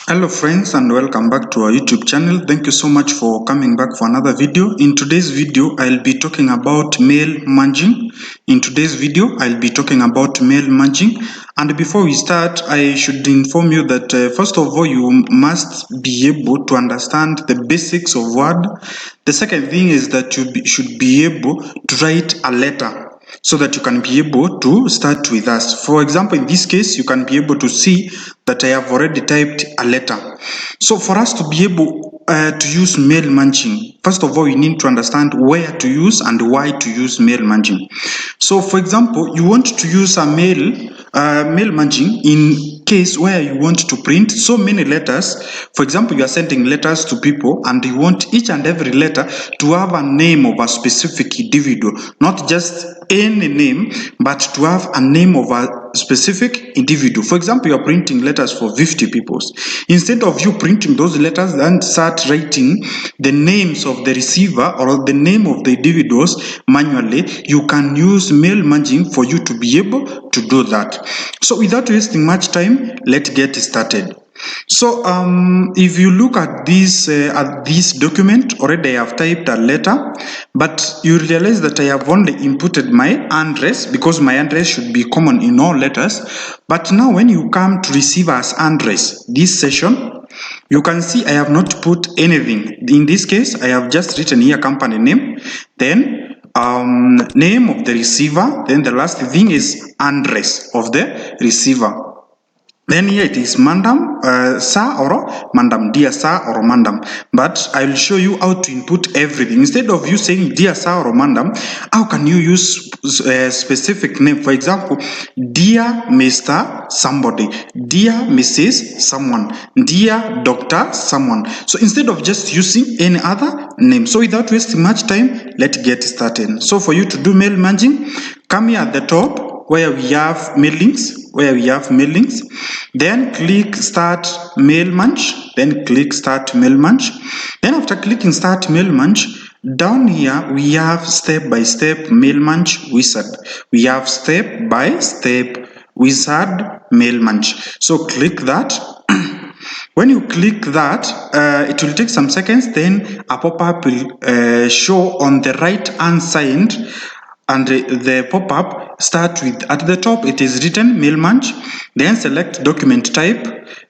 Hello friends and welcome back to our YouTube channel. Thank you so much for coming back for another video. In today's video, I'll be talking about mail merging. And before we start, I should inform you that first of all, you must be able to understand the basics of Word. The second thing is that you should be able to write a letter so that you can be able to start with us. For example, in this case, you can be able to see that I have already typed a letter. So for us to be able to use mail merging, first of all, we need to understand where to use and why to use mail merging. So for example, you want to use a mail merging in case where you want to print so many letters. For example, you are sending letters to people and you want each and every letter to have a name of a specific individual, not just any name, but to have a name of a specific individual. For example, you are printing letters for 50 people. Instead of you printing those letters and start writing the names of the receiver or the name of the individuals manually, you can use mail merging for you to be able to do that. So without wasting much time, let's get started. So if you look at this document, already I have typed a letter, but you realize that I have only inputted my address because my address should be common in all letters. But now when you come to receive as address this session, you can see I have not put anything. In this case, I have just written here company name, then name of the receiver, then the last thing is address of the receiver. Then here it is Mandam, Sir or Mandam, dear Sir or Mandam. But I will show you how to input everything. Instead of you saying dear Sir or Mandam, how can you use a specific name? For example, dear Mr. somebody, dear Mrs. someone, dear Doctor someone. So instead of just using any other name. So without wasting much time, let's get started. So for you to do mail merging, come here at the top where we have mailings, then click start mail merge, then click start mail merge. Then after clicking start mail merge, down here we have step-by-step mail merge wizard. We have step-by-step wizard mail merge. So click that. When you click that, it will take some seconds, then a pop-up will show on the right hand side, and the pop-up starts with, at the top it is written mail merge, then select document type.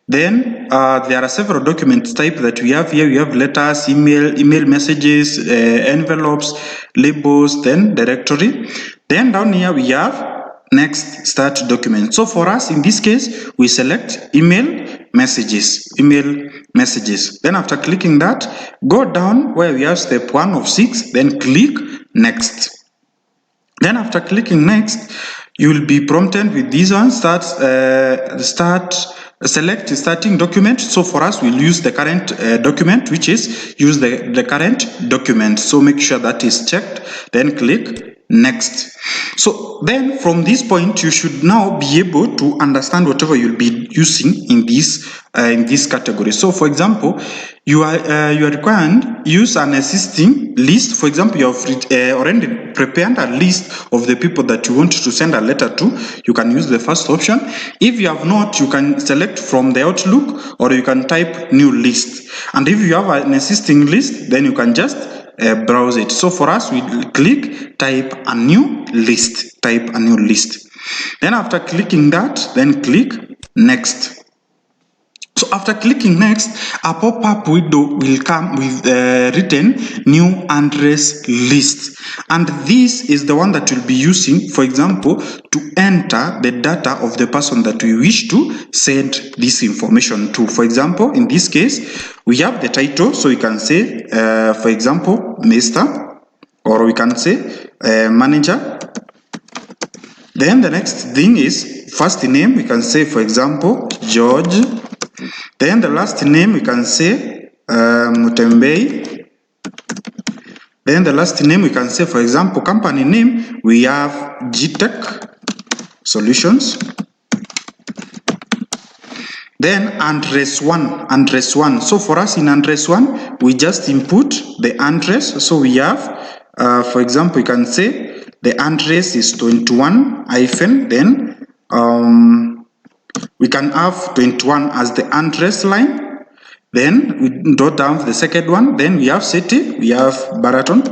Then there are several document types that we have here. We have letters, email messages, envelopes, labels, then directory. Then down here we have next start document. So for us in this case, we select email messages. Then after clicking that, go down where we have step 1 of 6, then click next. Then after clicking next, you will be prompted with this one, select starting document. So for us, we'll use the current document, which is use the current document. So make sure that is checked, then click next. So then from this point, you should now be able to understand whatever you'll be using in this category. So for example, you are required use an existing list. For example, you have already prepared a list of the people that you want to send a letter to. You can use the first option. If you have not, you can select from the Outlook, or you can type new list. And if you have an existing list, then you can just browse it. So for us, we click type a new list. Then after clicking that, then click next. So after clicking next, a pop-up window will come with written new address list, and this is the one that we'll be using, for example, to enter the data of the person that we wish to send this information to. For example, in this case, we have the title, so we can say, for example, Mr., or we can say manager. Then the next thing is first name. We can say, for example, George. Then the last name we can say Mutembei. Then the last name we can say, for example, company name, we have GTech Solutions. Then address one. So for us in address one, we just input the address. So we have, for example, you can say the address is 21 hyphen, then we can have 21 as the address line, Then we dot down the second one. Then we have city, we have Baraton.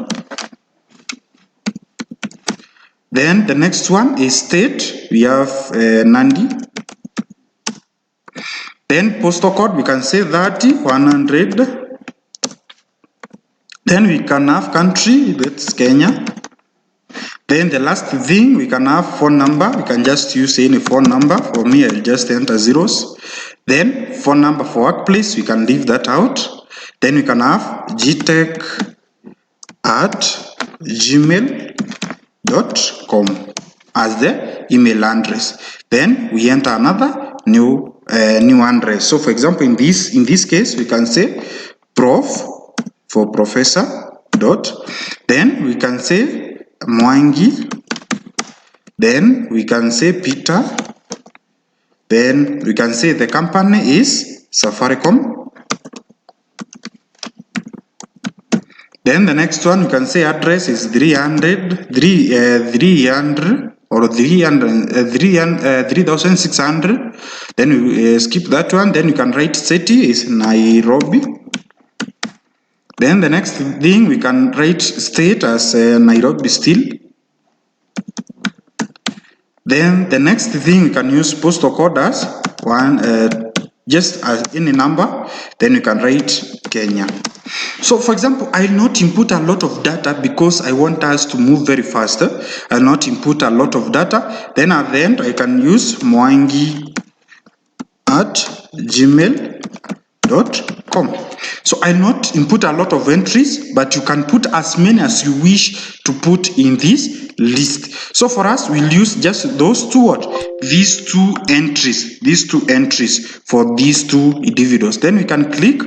Then the next one is state, we have Nandi. Then postal code, we can say 30, 100. Then we can have country, that's Kenya. Then the last thing, we can have phone number. We can just use any phone number. For me, I'll just enter zeros. Then phone number for workplace, we can leave that out. Then we can have gtech@gmail.com as the email address. Then we enter another new address. So for example, in this case, we can say prof for professor dot. Then we can say Mwangi. Then we can say Peter. Then we can say the company is Safaricom. Then the next one, we can say address is 3600. Then we skip that one. Then you can write city is Nairobi. Then the next thing, we can write state as Nairobi still. Then the next thing, we can use postal code as just as any number. Then you can write Kenya. So for example, I'll not input a lot of data because I want us to move very fast. I'll not input a lot of data. Then at the end, I can use mwangi@gmail.com. So I'll not input a lot of entries, but you can put as many as you wish to put in this list. So for us, we'll use just these two entries for these two individuals. Then we can click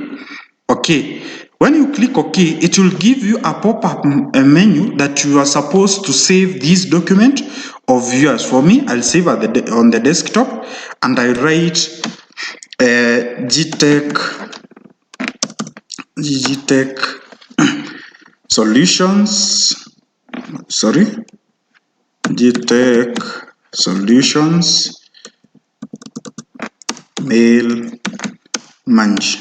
OK. When you click OK, it will give you a pop-up menu that you are supposed to save this document of yours. For me, I'll save on the desktop, and I write GTech solutions. GTech solutions mail manage.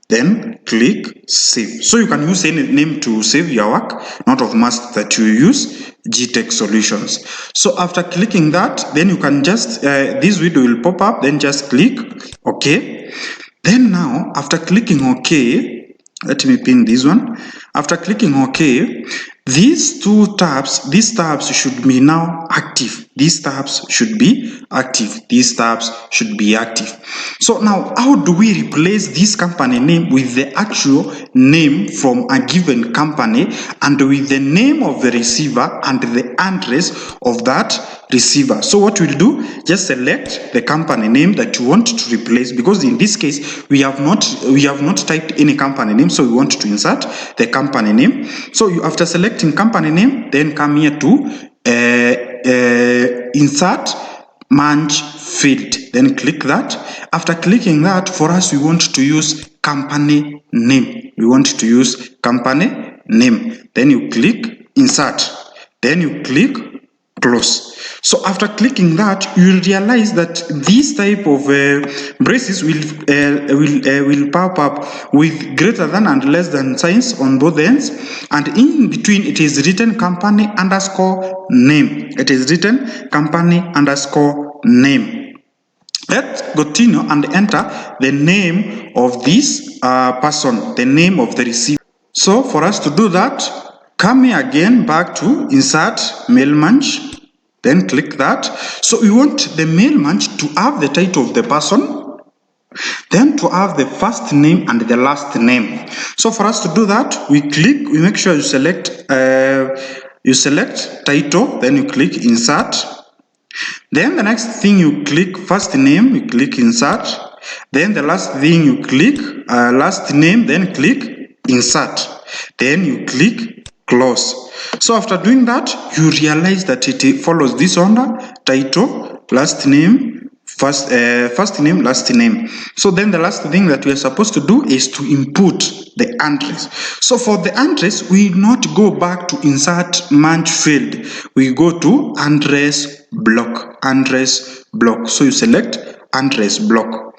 Then click save. So you can use any name to save your work, not of must that you use GTech solutions. So after clicking that, then you can just this video will pop up. Then just click OK. Then now after clicking OK, let me pin this one. After clicking OK, these tabs should be now active. These tabs should be active. So now, how do we replace this company name with the actual name from a given company and with the name of the receiver and the address of that receiver? So what we'll do, just select the company name that you want to replace, because in this case we have not typed any company name, so we want to insert the company name. So after selecting company name, then come here to insert manage field. Then click that. After clicking that, for us we want to use company name. Then you click insert. Then you click close. So after clicking that, you will realize that this type of braces will pop up with greater than and less than signs on both ends, and in between it is written company underscore name. Let's continue and enter the name of this person, the name of the receiver. So for us to do that, come here again back to insert mailmanage. Then click that. So we want the mailmanage to have the title of the person, then to have the first name and the last name. So for us to do that, we make sure you select title, then you click insert. Then the next thing, you click first name, you click insert. Then the last thing, you click last name, then click insert. Then you click close. So after doing that, you realize that it follows this order: title, last name, first name, last name. So then the last thing that we are supposed to do is to input the address. So for the address, we not go back to insert manage field. We go to address block. So you select address block.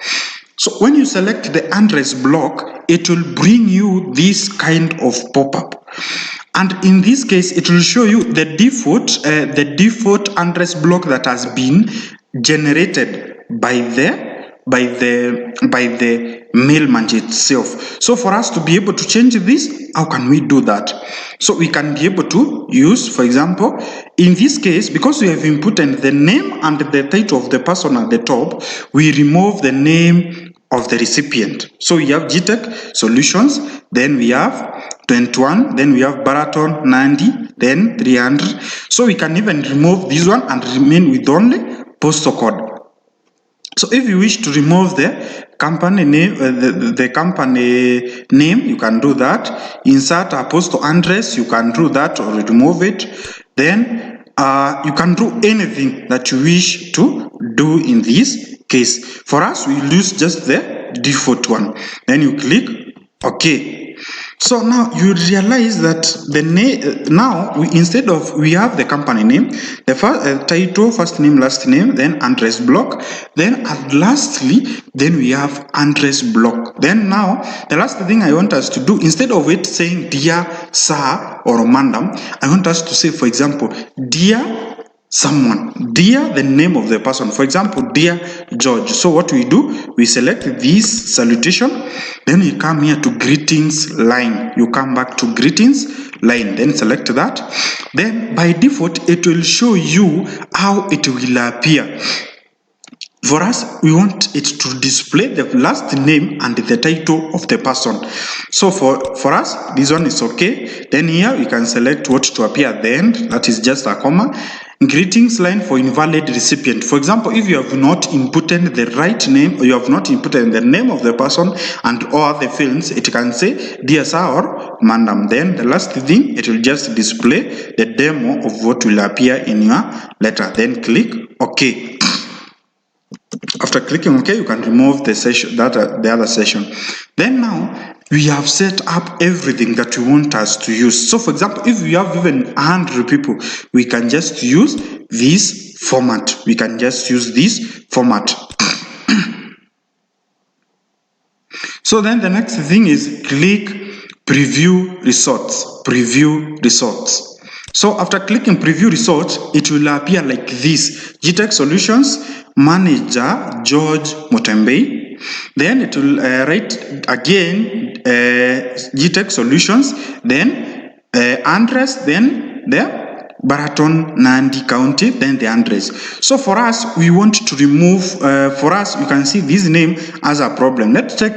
So when you select the address block, it will bring you this kind of pop-up. And in this case, it will show you the default address block that has been generated by the Mailmunch itself. So for us to be able to change this, how can we do that? So we can be able to use, for example, in this case, because we have inputted the name and the title of the person at the top, we remove the name of the recipient. So we have GTech Solutions, then we have 21, then we have Baraton 90, then 300. So we can even remove this one and remain with only postal code. So if you wish to remove the company name, the company name, you can do that. Insert a postal address, you can do that or remove it. Then you can do anything that you wish to do in this case. For us, we use just the default one. Then you click OK. So now you realize that the name now instead of we have the company name, the first title, first name, last name, then address block, then and lastly, then we have address block. Then now the last thing I want us to do, instead of it saying dear sir or madam, I want us to say, for example, dear someone, dear the name of the person, for example, dear George. So what we do, we select this salutation, then you come here to greetings line, you come back to greetings line, then select that. Then by default it will show you how it will appear. For us, we want it to display the last name and the title of the person. So for us, this one is okay. Then here we can select what to appear at the end, that is just a comma. Greetings line for invalid recipient. For example, if you have not inputted the right name or you have not inputted the name of the person and all the fields, it can say dear sir or madam. Then the last thing, it will just display the demo of what will appear in your letter. Then click OK. After clicking OK, you can remove the session, the other session. Then now we have set up everything that we want us to use. So for example, if we have even 100 people, we can just use this format. We can just use this format. So then the next thing is click preview results. Preview results. So after clicking preview results, it will appear like this. GTech Solutions Manager George Mutembei. Then it will write again GTech Solutions, then address, then the Baraton, Nandi County, then the address. So for us, we want to remove, for us, you can see this name as a problem. Let's check,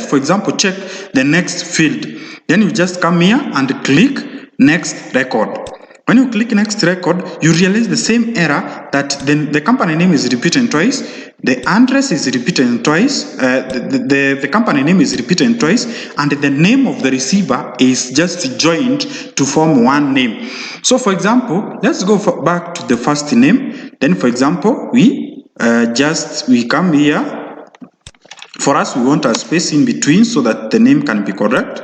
for example, check the next field. Then you just come here and click next record. When you click next record, you realize the same error that the company name is repeated twice, the address is repeated twice, the company name is repeated twice, and the name of the receiver is just joined to form one name. So for example, let's go back to the first name. Then for example, we come here. For us, we want a space in between so that the name can be correct.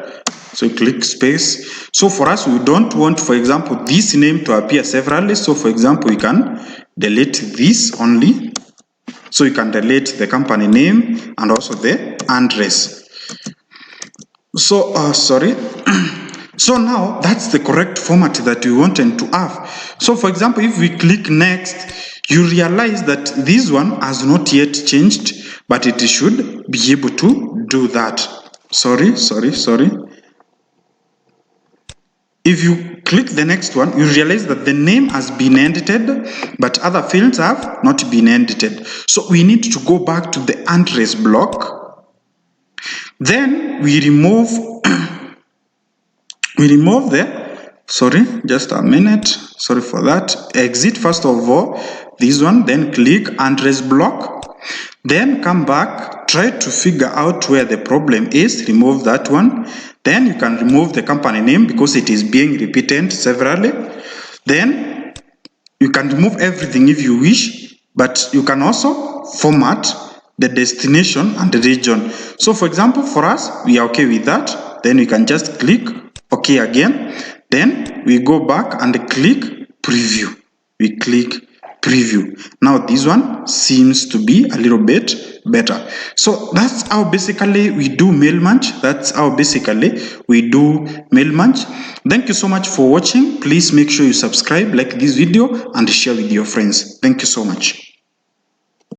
So click space. So for us, we don't want, for example, this name to appear severally. So for example, we can delete this only. So you can delete the company name and also the address. So, sorry. So now that's the correct format that we wanted to have. So for example, if we click next, you realize that this one has not yet changed, but it should be able to do that. Sorry. If you click the next one, you realize that the name has been edited, but other fields have not been edited. So we need to go back to the address block. Then we remove sorry, just a minute. Sorry for that. Exit first of all this one, then click address block. Then come back, try to figure out where the problem is, remove that one. Then you can remove the company name because it is being repeated severally. Then you can remove everything if you wish, but you can also format the destination and the region. So for example, for us, we are okay with that. Then we can just click OK again. Then we go back and click preview. We click preview. Now this one seems to be a little bit better. So that's how basically we do mail munch. Thank you so much for watching. Please make sure you subscribe, like this video, and share with your friends. Thank you so much.